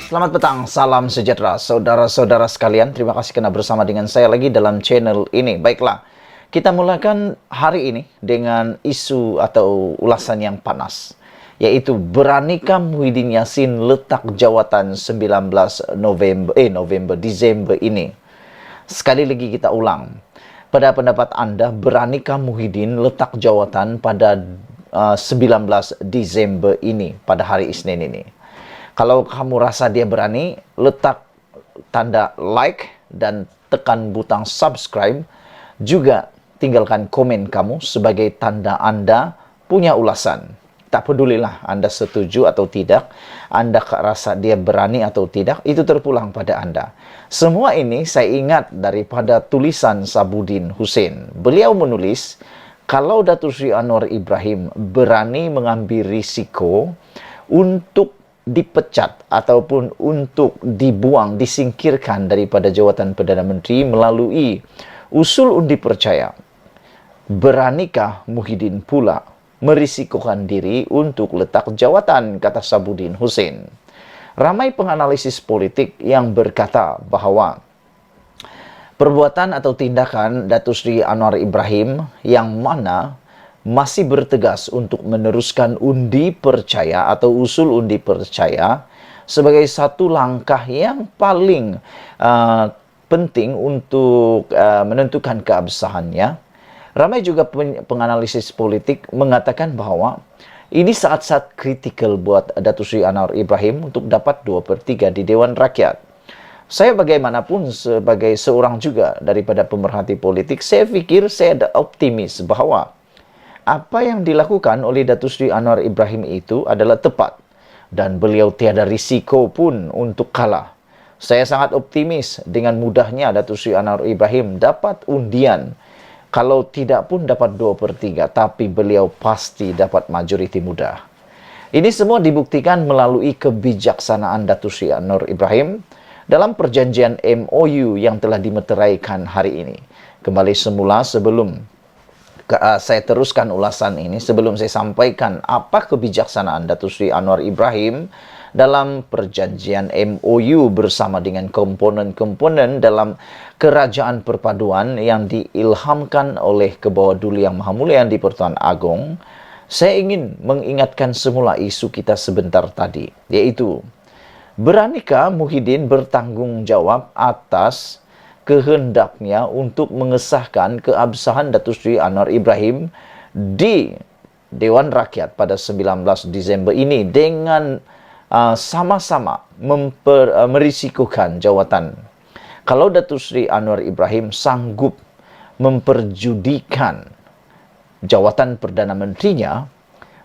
Selamat petang, salam sejahtera saudara-saudara sekalian. Terima kasih karena bersama dengan saya lagi dalam channel ini. Baiklah, kita mulakan hari ini dengan isu atau ulasan yang panas, yaitu beranikah Muhyiddin Yassin letak jawatan 19 Desember ini. Sekali lagi kita ulang, pada pendapat Anda, beranikah Muhyiddin letak jawatan pada 19 Desember ini, pada hari Isnin ini? Kalau kamu rasa dia berani, letak tanda like dan tekan butang subscribe. Juga tinggalkan komen kamu sebagai tanda Anda punya ulasan. Tak pedulilah Anda setuju atau tidak, Anda rasa dia berani atau tidak, itu terpulang pada Anda. Semua ini saya ingat daripada tulisan Sabuddin Hussein. Beliau menulis, kalau Datuk Seri Anwar Ibrahim berani mengambil risiko untuk dipecat ataupun untuk dibuang, disingkirkan daripada jawatan Perdana Menteri melalui usul undi percaya, beranikah Muhyiddin pula merisikokan diri untuk letak jawatan, kata Sabuddin Hussein. Ramai penganalisis politik yang berkata bahwa perbuatan atau tindakan Datuk Seri Anwar Ibrahim yang mana masih bertegas untuk meneruskan undi percaya atau usul undi percaya sebagai satu langkah yang paling penting untuk menentukan keabsahannya. Ramai juga penganalisis politik mengatakan bahwa ini saat-saat kritikal buat Datuk Seri Anwar Ibrahim untuk dapat 2/3 di Dewan Rakyat. Saya bagaimanapun sebagai seorang juga daripada pemerhati politik, saya fikir saya ada optimis bahwa apa yang dilakukan oleh Datuk Seri Anwar Ibrahim itu adalah tepat dan beliau tiada risiko pun untuk kalah. Saya sangat optimis dengan mudahnya Datuk Seri Anwar Ibrahim dapat undian. Kalau tidak pun dapat 2/3, tapi beliau pasti dapat majoriti mudah. Ini semua dibuktikan melalui kebijaksanaan Datuk Seri Anwar Ibrahim dalam perjanjian MOU yang telah dimeteraikan hari ini. Kembali semula sebelum saya teruskan ulasan ini, sebelum saya sampaikan apa kebijaksanaan Datuk Seri Anwar Ibrahim dalam perjanjian MOU bersama dengan komponen-komponen dalam kerajaan perpaduan yang diilhamkan oleh Kebawah Duli Yang Maha Mulia di Pertuan Agong, saya ingin mengingatkan semula isu kita sebentar tadi, yaitu beranikah Muhyiddin bertanggung jawab atas kehendaknya untuk mengesahkan keabsahan Datuk Seri Anwar Ibrahim di Dewan Rakyat pada 19 Desember ini dengan sama-sama merisikokan jawatan. Kalau Datuk Seri Anwar Ibrahim sanggup memperjudikan jawatan Perdana Menterinya,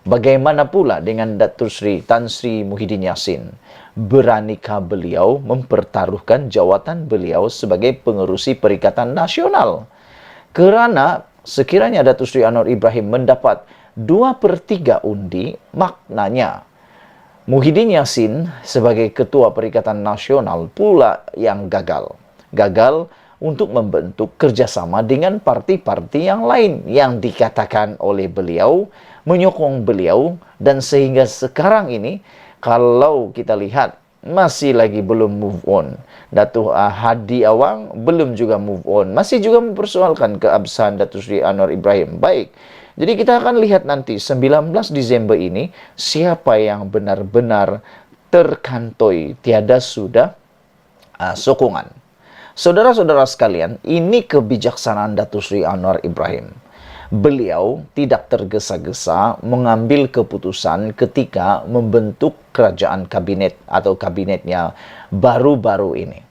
bagaimana pula dengan Datuk Seri Tan Sri Muhyiddin Yassin? Beranikah beliau mempertaruhkan jawatan beliau sebagai pengerusi Perikatan Nasional? Kerana sekiranya Datuk Seri Anwar Ibrahim mendapat 2/3 undi, maknanya Muhyiddin Yassin sebagai Ketua Perikatan Nasional pula yang gagal. Gagal untuk membentuk kerjasama dengan parti-parti yang lain yang dikatakan oleh beliau, menyokong beliau, dan sehingga sekarang ini kalau kita lihat masih lagi belum move on. Datuk Hadi Awang belum juga move on. Masih juga mempersoalkan keabsahan Datuk Seri Anwar Ibrahim. Baik, jadi kita akan lihat nanti 19 Desember ini siapa yang benar-benar terkantoi, tiada sudah sokongan. Saudara-saudara sekalian, ini kebijaksanaan Datuk Seri Anwar Ibrahim. Beliau tidak tergesa-gesa mengambil keputusan ketika membentuk kerajaan kabinet atau kabinetnya baru-baru ini.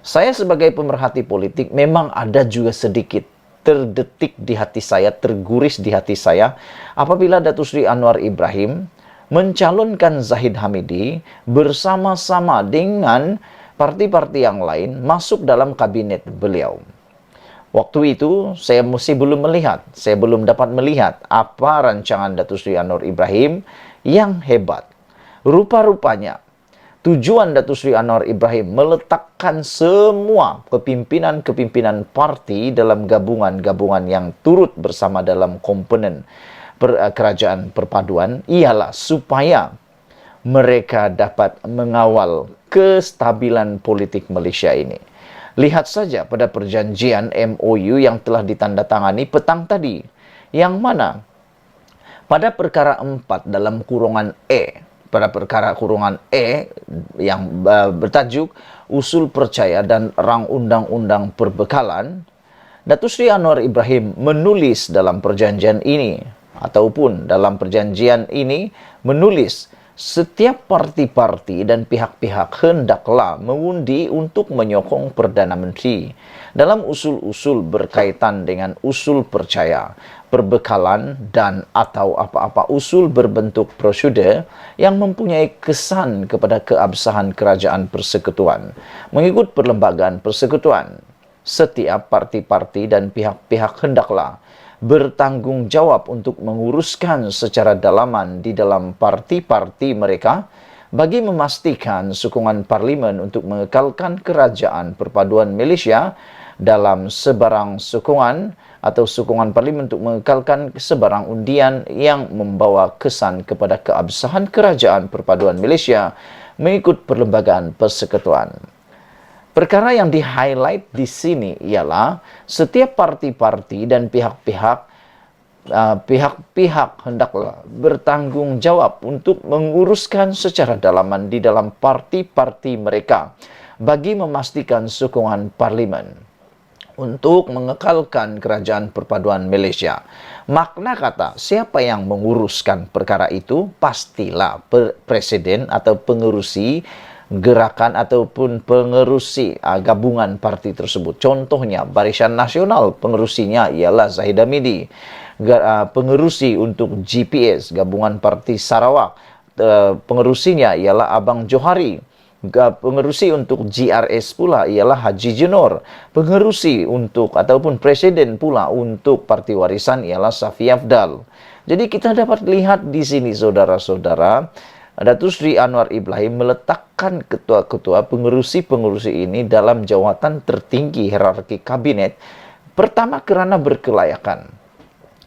Saya sebagai pemerhati politik memang ada juga sedikit terdetik di hati saya, terguris di hati saya apabila Datuk Seri Anwar Ibrahim mencalonkan Zahid Hamidi bersama-sama dengan parti-parti yang lain masuk dalam kabinet beliau. Waktu itu saya masih belum melihat, saya belum dapat melihat apa rancangan Datuk Seri Anwar Ibrahim yang hebat. Rupa-rupanya tujuan Datuk Seri Anwar Ibrahim meletakkan semua kepimpinan-kepimpinan parti dalam gabungan-gabungan yang turut bersama dalam komponen kerajaan perpaduan ialah supaya mereka dapat mengawal kestabilan politik Malaysia ini. Lihat saja pada perjanjian MOU yang telah ditandatangani petang tadi, yang mana pada perkara 4 dalam kurungan pada perkara kurungan yang bertajuk Usul Percaya dan Rang Undang-Undang Perbekalan, Datuk Seri Anwar Ibrahim menulis dalam perjanjian ini, ataupun dalam perjanjian ini menulis setiap parti-parti dan pihak-pihak hendaklah mengundi untuk menyokong Perdana Menteri dalam usul-usul berkaitan dengan usul percaya, perbekalan dan atau apa-apa usul berbentuk prosedur yang mempunyai kesan kepada keabsahan kerajaan persekutuan mengikut perlembagaan persekutuan. Setiap parti-parti dan pihak-pihak hendaklah bertanggungjawab untuk menguruskan secara dalaman di dalam parti-parti mereka bagi memastikan sokongan parlimen untuk mengekalkan kerajaan perpaduan Malaysia dalam sebarang sokongan atau sokongan parlimen untuk mengekalkan sebarang undian yang membawa kesan kepada keabsahan kerajaan perpaduan Malaysia mengikut perlembagaan persekutuan. Perkara yang di-highlight di sini ialah setiap parti-parti dan pihak-pihak hendaklah bertanggung jawab untuk menguruskan secara dalaman di dalam parti-parti mereka bagi memastikan sokongan parlimen untuk mengekalkan kerajaan perpaduan Malaysia. Makna kata, siapa yang menguruskan perkara itu pastilah presiden atau pengerusi gerakan ataupun pengerusi gabungan parti tersebut. Contohnya Barisan Nasional, pengerusinya ialah Zahid Hamidi. Pengerusi untuk GPS, gabungan parti Sarawak, pengerusinya ialah Abang Johari. Pengerusi untuk GRS pula ialah Haji Jenor. Pengerusi untuk ataupun presiden pula untuk Parti Warisan ialah Safi Afdal. Jadi kita dapat lihat di sini saudara-saudara, Datuk Seri Anwar Ibrahim meletakkan ketua-ketua pengerusi-pengerusi ini dalam jawatan tertinggi hierarki kabinet. Pertama, kerana berkelayakan.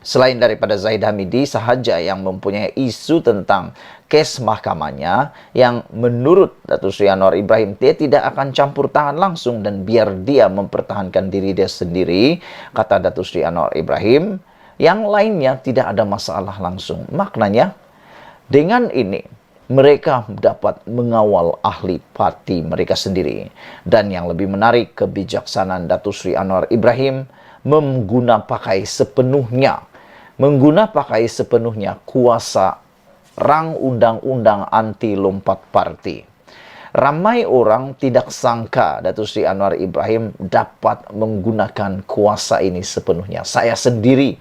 Selain daripada Zahid Hamidi sahaja yang mempunyai isu tentang kes mahkamahnya, yang menurut Datuk Seri Anwar Ibrahim dia tidak akan campur tangan langsung dan biar dia mempertahankan diri dia sendiri, kata Datuk Seri Anwar Ibrahim. Yang lainnya tidak ada masalah langsung. Maknanya, dengan ini mereka dapat mengawal ahli parti mereka sendiri. Dan yang lebih menarik, kebijaksanaan Datuk Seri Anwar Ibrahim menggunakan sepenuhnya kuasa rang undang-undang anti lompat parti. Ramai orang tidak sangka Datuk Seri Anwar Ibrahim dapat menggunakan kuasa ini sepenuhnya. Saya sendiri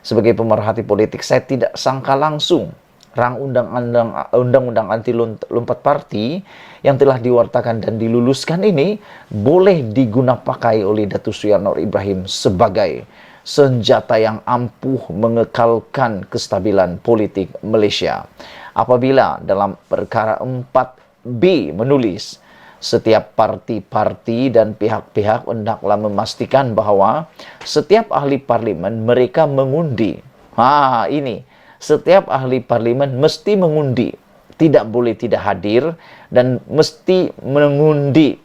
sebagai pemerhati politik, saya tidak sangka langsung rang undang-undang anti lompat parti yang telah diwartakan dan diluluskan ini boleh digunapakai oleh Datuk Seri Anwar Ibrahim sebagai senjata yang ampuh mengekalkan kestabilan politik Malaysia. Apabila dalam perkara 4B menulis setiap parti-parti dan pihak-pihak hendaklah memastikan bahawa setiap ahli parlimen mereka mengundi. Ini setiap ahli parlimen mesti mengundi, tidak boleh tidak hadir dan mesti mengundi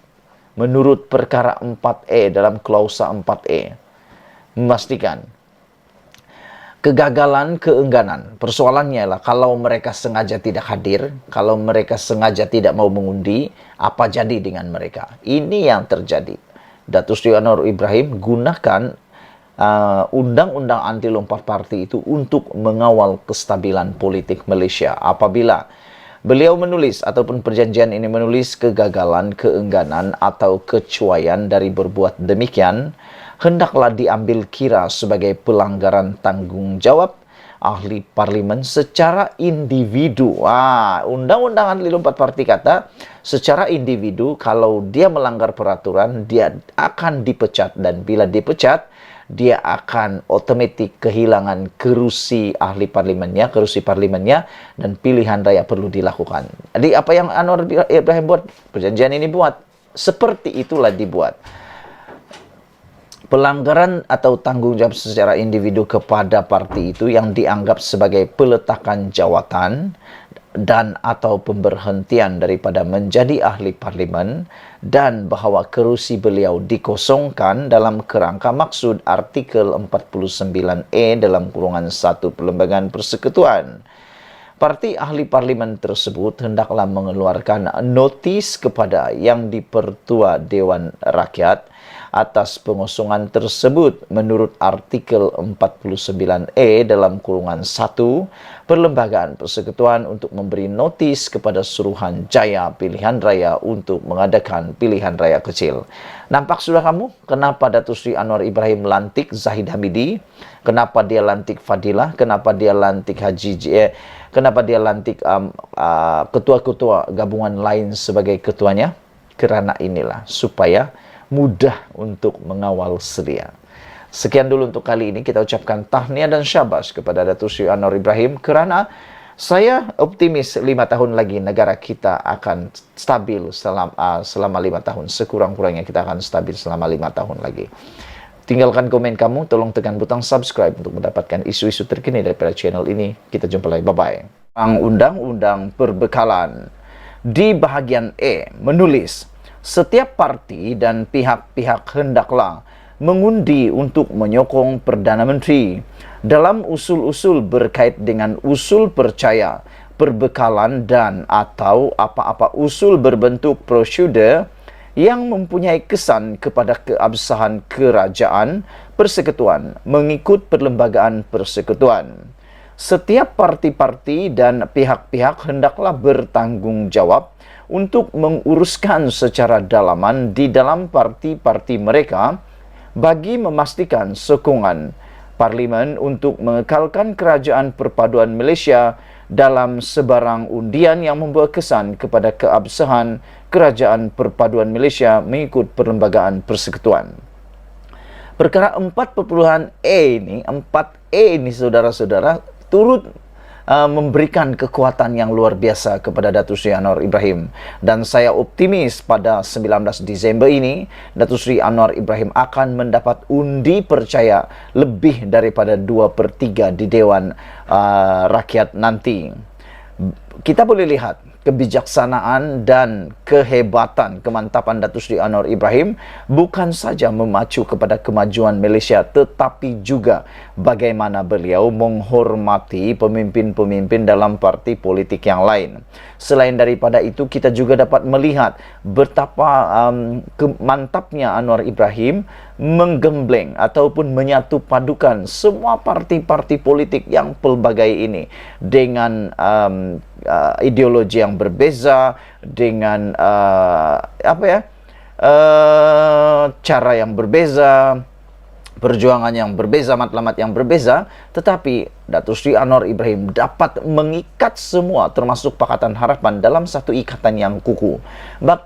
menurut perkara 4E dalam klausa 4E. Memastikan kegagalan, keengganan. Persoalannya ialah kalau mereka sengaja tidak hadir, kalau mereka sengaja tidak mau mengundi, apa jadi dengan mereka? Ini yang terjadi. Datuk Seri Anwar Ibrahim gunakan undang-undang anti lompat parti itu untuk mengawal kestabilan politik Malaysia. Apabila beliau menulis ataupun perjanjian ini menulis kegagalan, keengganan atau kecuaian dari berbuat demikian, hendaklah diambil kira sebagai pelanggaran tanggungjawab ahli parlimen secara individu. Undang-undang anti lompat parti kata secara individu kalau dia melanggar peraturan dia akan dipecat, dan bila dipecat dia akan otomatis kehilangan kerusi ahli parlimennya, kerusi parlimennya, dan pilihan raya perlu dilakukan. Jadi apa yang Anwar Ibrahim buat, perjanjian ini buat, seperti itulah dibuat. Pelanggaran atau tanggung jawab secara individu kepada parti itu yang dianggap sebagai peletakan jawatan dan atau pemberhentian daripada menjadi ahli parlimen, dan bahawa kerusi beliau dikosongkan dalam kerangka maksud artikel 49E dalam kurungan 1 Perlembagaan Persekutuan. Parti ahli parlimen tersebut hendaklah mengeluarkan notis kepada Yang di-Pertua Dewan Rakyat atas pengosongan tersebut menurut artikel 49E dalam kurungan 1 Perlembagaan Persekutuan untuk memberi notis kepada Suruhanjaya Pilihan Raya untuk mengadakan pilihan raya kecil. Nampak sudah kamu kenapa Datuk Seri Anwar Ibrahim lantik Zahid Hamidi? Kenapa dia lantik Fadilah? Kenapa dia lantik kenapa dia lantik ketua-ketua gabungan lain sebagai ketuanya? Kerana inilah supaya mudah untuk mengawal sedia. Sekian dulu untuk kali ini. Kita ucapkan tahniah dan syabas kepada Datuk Seri Anwar Ibrahim kerana saya optimis 5 tahun lagi negara kita akan stabil selama 5 tahun. Sekurang-kurangnya kita akan stabil selama 5 tahun lagi. Tinggalkan komen kamu, tolong tekan butang subscribe untuk mendapatkan isu-isu terkini daripada channel ini. Kita jumpa lagi. Bye-bye. Undang-undang perbekalan. Di bahagian E menulis, setiap parti dan pihak-pihak hendaklah mengundi untuk menyokong Perdana Menteri dalam usul-usul berkait dengan usul percaya, perbekalan dan atau apa-apa usul berbentuk prosedur yang mempunyai kesan kepada keabsahan kerajaan persekutuan mengikut perlembagaan persekutuan. Setiap parti-parti dan pihak-pihak hendaklah bertanggungjawab untuk menguruskan secara dalaman di dalam parti-parti mereka bagi memastikan sokongan Parlimen untuk mengekalkan Kerajaan Perpaduan Malaysia dalam sebarang undian yang membawa kesan kepada keabsahan Kerajaan Perpaduan Malaysia mengikut Perlembagaan Persekutuan. Perkara 4.E ini, 4E ini saudara-saudara, turut memberikan kekuatan yang luar biasa kepada Datuk Seri Anwar Ibrahim. Dan saya optimis pada 19 Disember ini, Datuk Seri Anwar Ibrahim akan mendapat undi percaya lebih daripada 2/3 di Dewan Rakyat nanti. Kita boleh lihat kebijaksanaan dan kehebatan, kemantapan Datuk Seri Anwar Ibrahim bukan saja memacu kepada kemajuan Malaysia, tetapi juga bagaimana beliau menghormati pemimpin-pemimpin dalam parti politik yang lain. Selain daripada itu, kita juga dapat melihat betapa mantapnya Anwar Ibrahim menggembleng ataupun menyatu padukan semua parti-parti politik yang pelbagai ini dengan ideologi yang berbeza, dengan cara yang berbeza, perjuangan yang berbeza, matlamat yang berbeza, tetapi Datuk Seri Anwar Ibrahim dapat mengikat semua termasuk Pakatan Harapan dalam satu ikatan yang kukuh.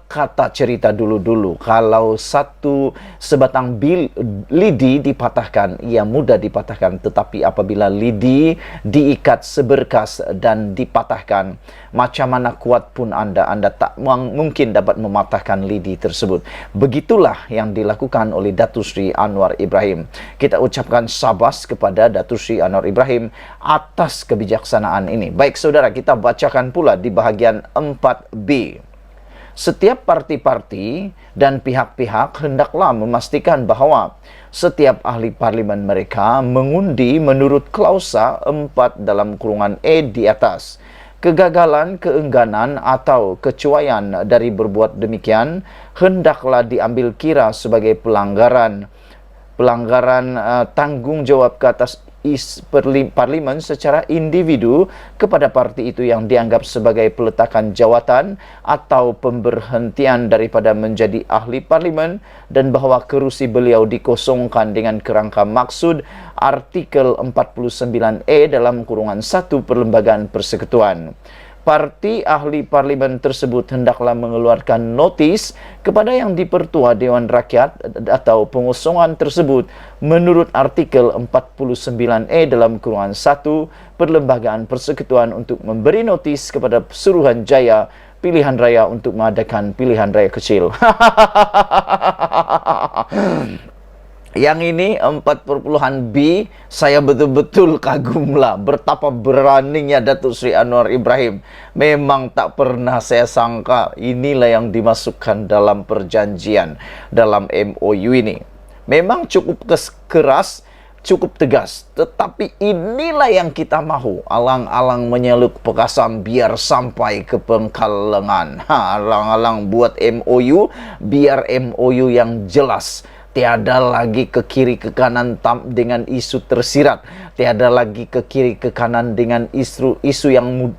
Kata cerita dulu-dulu, kalau satu sebatang lidi dipatahkan, ia mudah dipatahkan, tetapi apabila lidi diikat seberkas dan dipatahkan, macam mana kuat pun anda tak mungkin dapat mematahkan lidi tersebut. Begitulah yang dilakukan oleh Datuk Seri Anwar Ibrahim. Kita ucapkan syabas kepada Datuk Seri Anwar Ibrahim atas kebijaksanaan ini. Baik saudara, kita bacakan pula di bahagian 4B. Setiap parti-parti dan pihak-pihak hendaklah memastikan bahawa setiap ahli parlimen mereka mengundi menurut klausa 4 dalam kurungan E di atas. Kegagalan, keengganan atau kecuaian dari berbuat demikian hendaklah diambil kira sebagai pelanggaran tanggungjawab ke atas parlimen secara individu kepada parti itu yang dianggap sebagai peletakan jawatan atau pemberhentian daripada menjadi ahli parlimen, dan bahawa kerusi beliau dikosongkan dengan kerangka maksud artikel 49E dalam kurungan 1 Perlembagaan Persekutuan. Parti ahli parlimen tersebut hendaklah mengeluarkan notis kepada Yang di-Pertua Dewan Rakyat atau pengosongan tersebut menurut artikel 49E dalam kurungan 1 Perlembagaan Persekutuan untuk memberi notis kepada Suruhanjaya Pilihan Raya untuk mengadakan pilihan raya kecil. Yang ini 4,B, saya betul-betul kagumlah betapa beraninya Datuk Seri Anwar Ibrahim. Memang tak pernah saya sangka inilah yang dimasukkan dalam perjanjian, dalam MOU ini. Memang cukup keras, cukup tegas, tetapi inilah yang kita mahu. Alang-alang menyeluk Pekasam biar sampai ke Pengkalengan. Alang-alang buat MOU, biar MOU yang jelas. Tiada lagi ke kiri ke kanan dengan isu tersirat. Tiada lagi ke kiri ke kanan dengan isu yang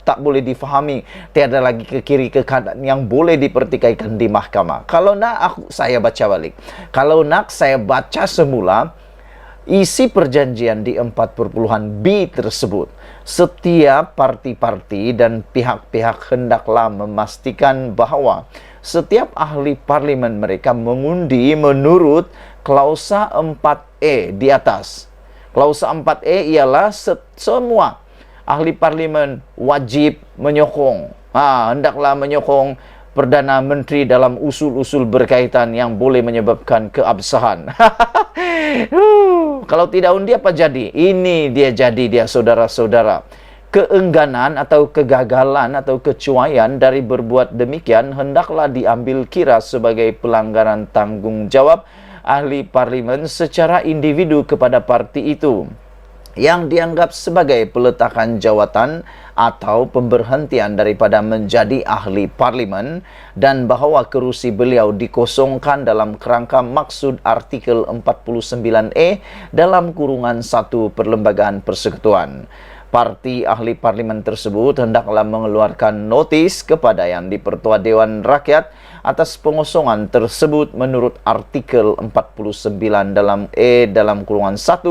tak boleh difahami. Tiada lagi ke kiri ke kanan yang boleh dipertikaikan di mahkamah. Kalau nak saya baca balik. Kalau nak saya baca semula isi perjanjian di 4,B tersebut. Setiap parti-parti dan pihak-pihak hendaklah memastikan bahawa setiap ahli parlimen mereka mengundi menurut klausa 4E di atas. Klausa 4E ialah semua ahli parlimen wajib menyokong. Hendaklah menyokong Perdana Menteri dalam usul-usul berkaitan yang boleh menyebabkan keabsahan. Kalau tidak undi apa jadi? Ini dia jadi dia, saudara-saudara. Keengganan atau kegagalan atau kecuaian dari berbuat demikian hendaklah diambil kira sebagai pelanggaran tanggungjawab ahli parlimen secara individu kepada parti itu, yang dianggap sebagai peletakan jawatan atau pemberhentian daripada menjadi ahli parlimen, dan bahawa kerusi beliau dikosongkan dalam kerangka maksud artikel 49E dalam kurungan 1 Perlembagaan Persekutuan. Parti ahli parlimen tersebut hendaklah mengeluarkan notis kepada Yang di-Pertua Dewan Rakyat atas pengosongan tersebut menurut artikel 49 dalam kurungan 1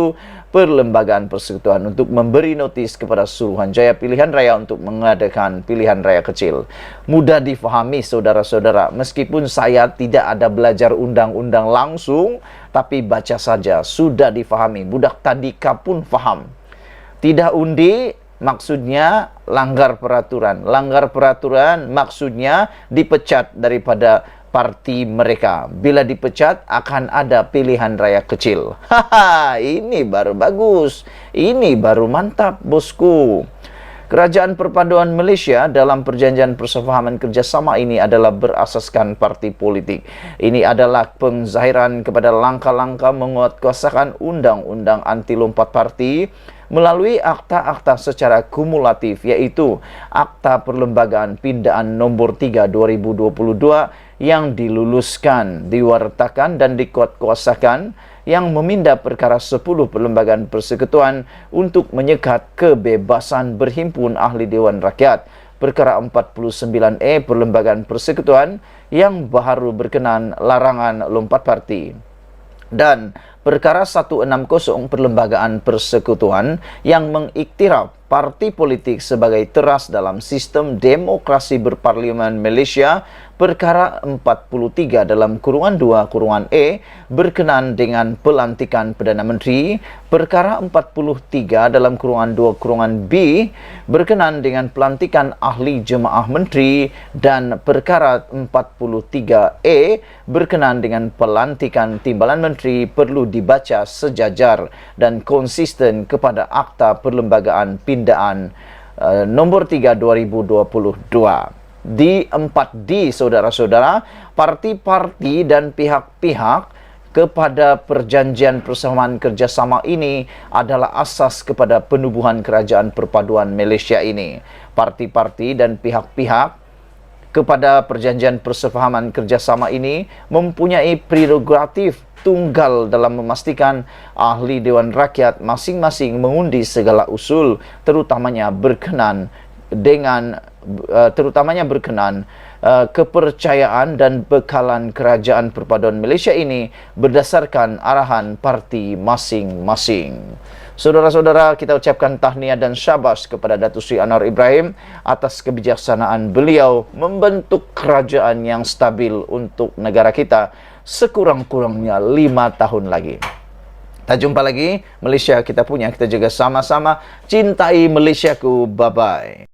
Perlembagaan Persekutuan untuk memberi notis kepada Suruhanjaya Pilihan Raya untuk mengadakan pilihan raya kecil. Mudah difahami saudara-saudara, meskipun saya tidak ada belajar undang-undang langsung, tapi baca saja sudah difahami. Budak tadika pun faham. Tidak undi maksudnya langgar peraturan. Langgar peraturan maksudnya dipecat daripada parti mereka. Bila dipecat akan ada pilihan raya kecil. Ini baru bagus. Ini baru mantap, bosku. Kerajaan Perpaduan Malaysia dalam perjanjian persefahaman kerjasama ini adalah berasaskan parti politik. Ini adalah pengzahiran kepada langkah-langkah menguatkuasakan undang-undang anti lompat parti melalui akta-akta secara kumulatif, yaitu Akta Perlembagaan Pindaan Nombor 3 2022 yang diluluskan, diwartakan dan dikuatkuasakan, yang meminda perkara 10 Perlembagaan Persekutuan untuk menyekat kebebasan berhimpun ahli Dewan Rakyat. Perkara 49E Perlembagaan Persekutuan yang baharu berkenan larangan lompat parti. Dan perkara 160 Perlembagaan Persekutuan yang mengiktiraf parti politik sebagai teras dalam sistem demokrasi berparlimen Malaysia. Perkara 43 dalam kurungan 2 kurungan E berkenan dengan pelantikan Perdana Menteri. Perkara 43 dalam kurungan 2 kurungan B berkenan dengan pelantikan ahli jemaah menteri, dan perkara 43E berkenan dengan pelantikan timbalan menteri perlu dibaca sejajar dan konsisten kepada Akta Perlembagaan Pindaan Nombor 3 2022. Di 4D, saudara-saudara, parti-parti dan pihak-pihak kepada perjanjian persamaan kerjasama ini adalah asas kepada penubuhan Kerajaan Perpaduan Malaysia ini. Parti-parti dan pihak-pihak kepada perjanjian persefahaman kerjasama ini mempunyai prerogatif tunggal dalam memastikan ahli Dewan Rakyat masing-masing mengundi segala usul, terutamanya berkenan kepercayaan dan bekalan Kerajaan Perpaduan Malaysia ini berdasarkan arahan parti masing-masing. Saudara-saudara, kita ucapkan tahniah dan syabas kepada Datuk Seri Anwar Ibrahim atas kebijaksanaan beliau membentuk kerajaan yang stabil untuk negara kita sekurang-kurangnya 5 tahun lagi. Kita jumpa lagi. Malaysia kita punya, kita jaga sama-sama. Cintai Malaysiaku. Bye-bye.